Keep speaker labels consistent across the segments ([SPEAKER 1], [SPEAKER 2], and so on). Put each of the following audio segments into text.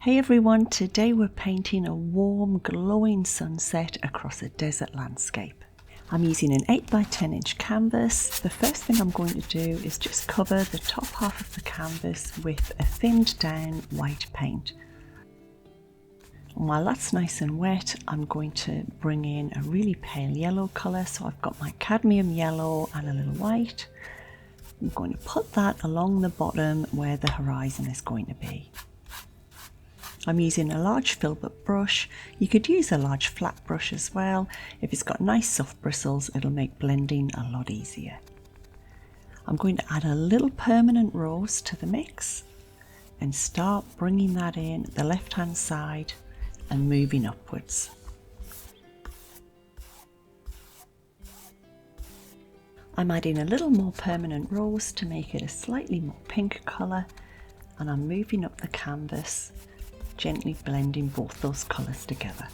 [SPEAKER 1] Hey everyone, today we're painting a warm glowing sunset across a desert landscape. I'm using an 8x10 inch canvas. The first thing I'm going to do is just cover the top half of the canvas with a thinned down white paint. And while that's nice and wet, I'm going to bring in a really pale yellow colour. So I've got my cadmium yellow and a little white. I'm going to put that along the bottom where the horizon is going to be. I'm using a large filbert brush. You could use a large flat brush as well. If it's got nice soft bristles, it'll make blending a lot easier. I'm going to add a little permanent rose to the mix and start bringing that in the left hand side and moving upwards. I'm adding a little more permanent rose to make it a slightly more pink colour, and I'm moving up the canvas, gently blending both those colours together.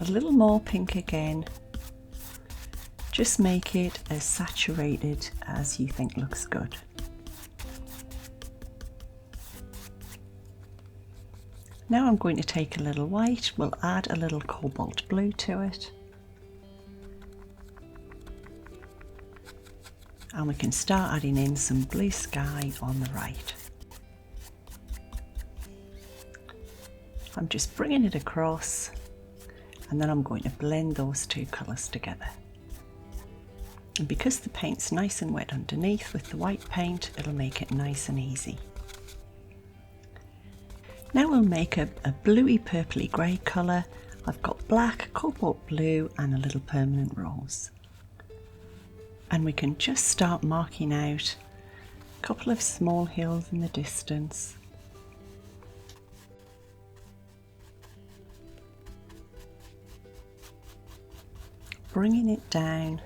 [SPEAKER 1] A little more pink again. Just make it as saturated as you think looks good. Now I'm going to take a little white, we'll add a little cobalt blue to it. And we can start adding in some blue sky on the right. I'm just bringing it across, and then I'm going to blend those two colours together. And because the paint's nice and wet underneath with the white paint, it'll make it nice and easy. Now we'll make a bluey purpley grey colour. I've got black, cobalt blue and a little permanent rose. And we can just start marking out a couple of small hills in the distance. Bringing it down.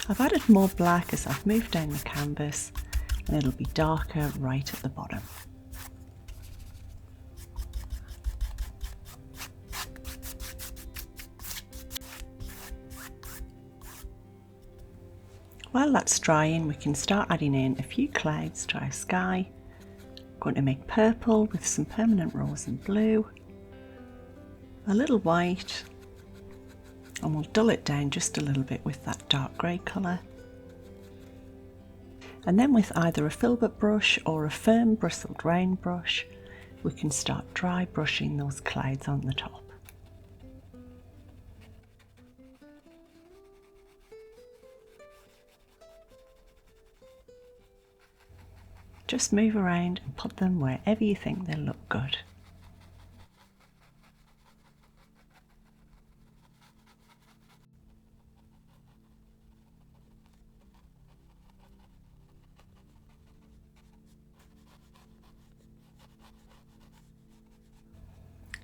[SPEAKER 1] I've added more black as I've moved down the canvas, and it'll be darker right at the bottom. While that's drying, we can start adding in a few clouds to our sky. I'm going to make purple with some permanent rose and blue, a little white, and we'll dull it down just a little bit with that dark grey colour. And then with either a filbert brush or a firm bristled round brush, we can start dry brushing those clouds on the top. Just move around and put them wherever you think they'll look good.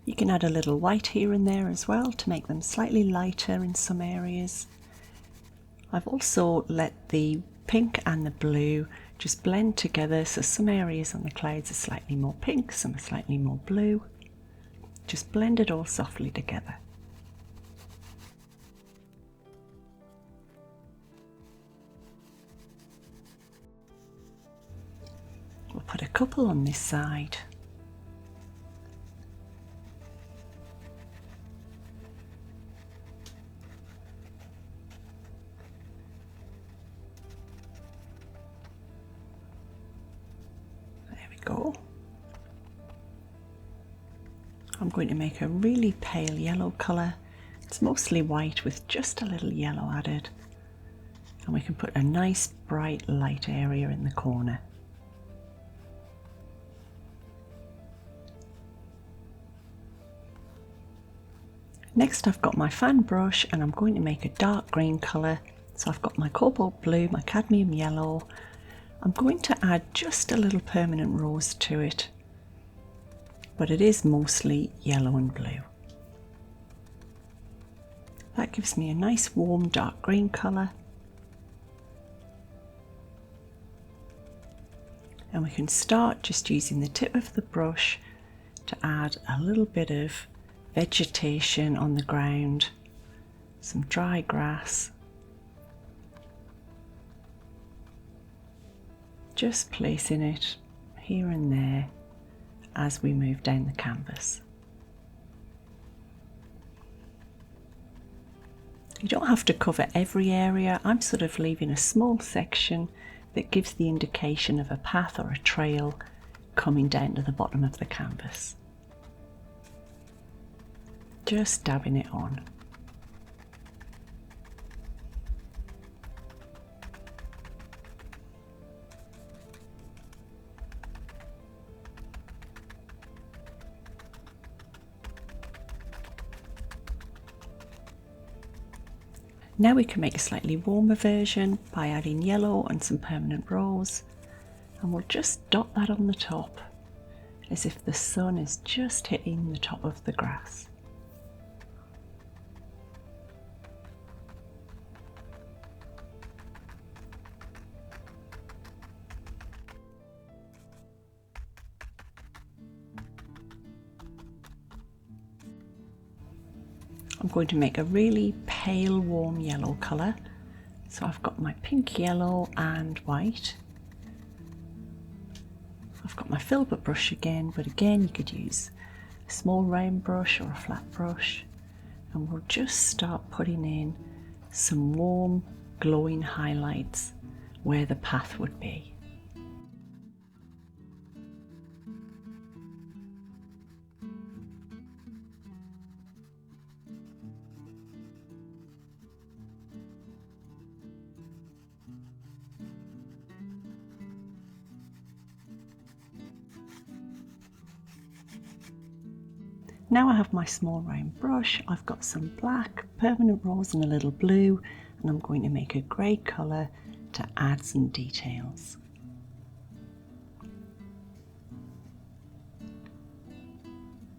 [SPEAKER 1] You can add a little white here and there as well to make them slightly lighter in some areas. I've also let the pink and the blue just blend together, so some areas on the clouds are slightly more pink, some are slightly more blue. Just blend it all softly together. We'll put a couple on this side. Go. I'm going to make a really pale yellow colour. It's mostly white with just a little yellow added, and we can put a nice bright light area in the corner. Next I've got my fan brush and I'm going to make a dark green colour. So I've got my cobalt blue, my cadmium yellow. I'm going to add just a little permanent rose to it, but it is mostly yellow and blue. That gives me a nice warm dark green colour. And we can start just using the tip of the brush to add a little bit of vegetation on the ground, some dry grass. Just placing it here and there as we move down the canvas. You don't have to cover every area. I'm sort of leaving a small section that gives the indication of a path or a trail coming down to the bottom of the canvas. Just dabbing it on. Now we can make a slightly warmer version by adding yellow and some permanent rose, and we'll just dot that on the top as if the sun is just hitting the top of the grass. I'm going to make a really pale warm yellow colour. So I've got my pink, yellow and white. I've got my filbert brush again, but again you could use a small round brush or a flat brush. And we'll just start putting in some warm glowing highlights where the path would be. Now I have my small round brush, I've got some black, permanent rose and a little blue, and I'm going to make a grey colour to add some details.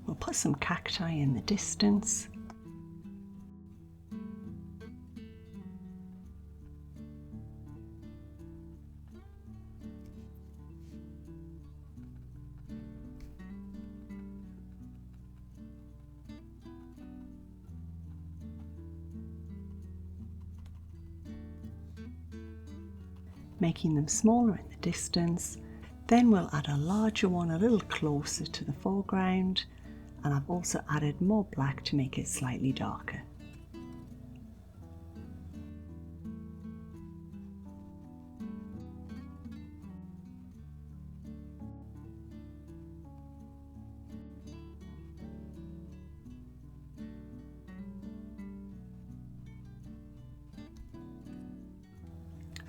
[SPEAKER 1] We'll put some cacti in the distance. Making them smaller in the distance. Then we'll add a larger one a little closer to the foreground, and I've also added more black to make it slightly darker.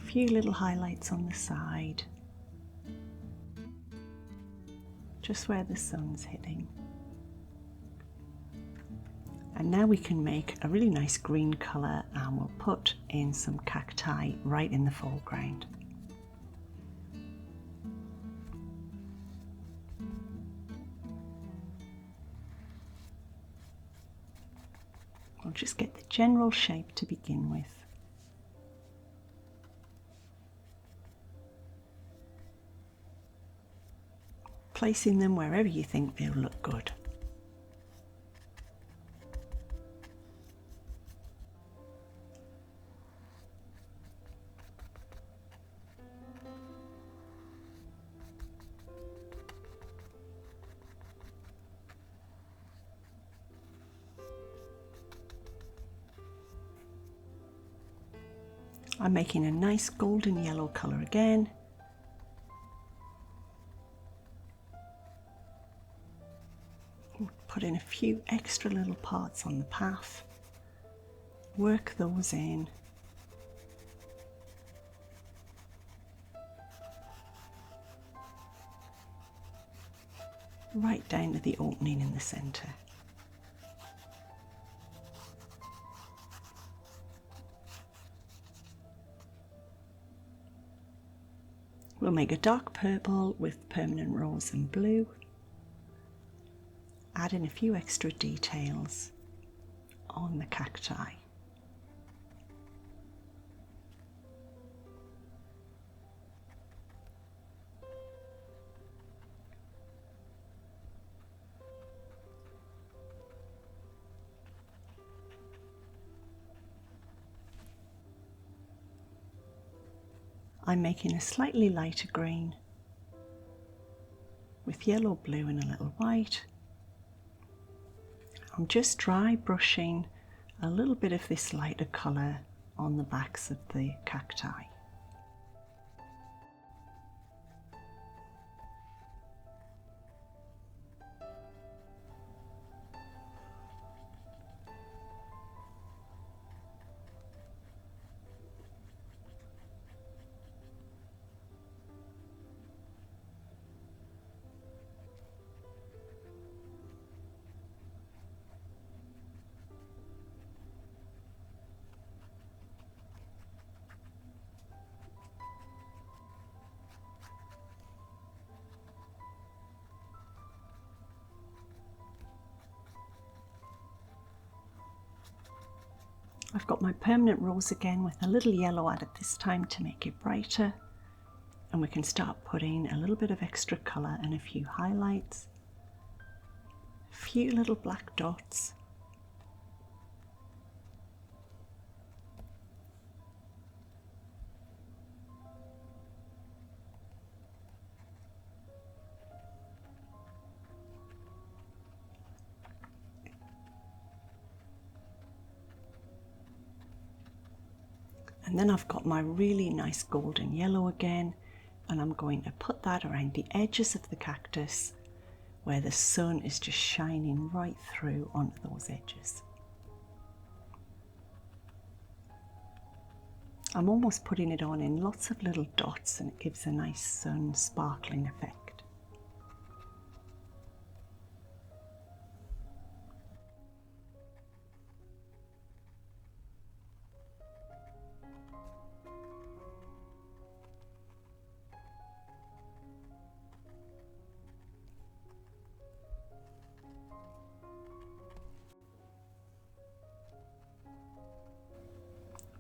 [SPEAKER 1] Few little highlights on the side, just where the sun's hitting. And now we can make a really nice green colour, and we'll put in some cacti right in the foreground. We'll just get the general shape to begin with. Placing them wherever you think they'll look good. I'm making a nice golden yellow colour again. Put in a few extra little parts on the path, work those in. Right down to the opening in the centre. We'll make a dark purple with permanent rose and blue. Add in a few extra details on the cacti. I'm making a slightly lighter green with yellow, blue and a little white. I'm just dry brushing a little bit of this lighter colour on the backs of the cacti. I've got my permanent rose again with a little yellow added this time to make it brighter, and we can start putting a little bit of extra colour and a few highlights, a few little black dots. And then I've got my really nice golden yellow again, and I'm going to put that around the edges of the cactus where the sun is just shining right through onto those edges. I'm almost putting it on in lots of little dots, and it gives a nice sun sparkling effect.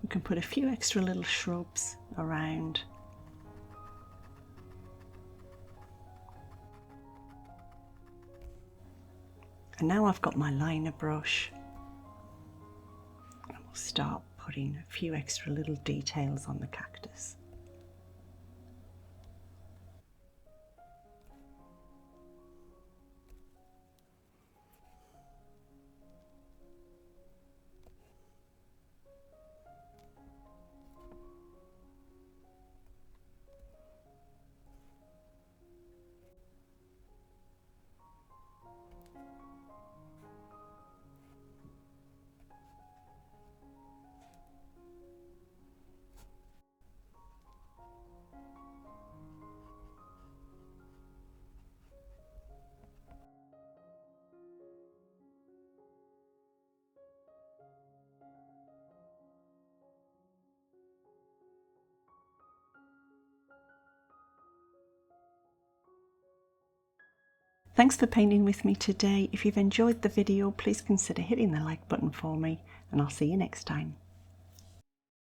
[SPEAKER 1] We can put a few extra little shrubs around. And now I've got my liner brush, and we'll start putting a few extra little details on the cactus. Thanks for painting with me today. If you've enjoyed the video, please consider hitting the like button for me, and I'll see you next time.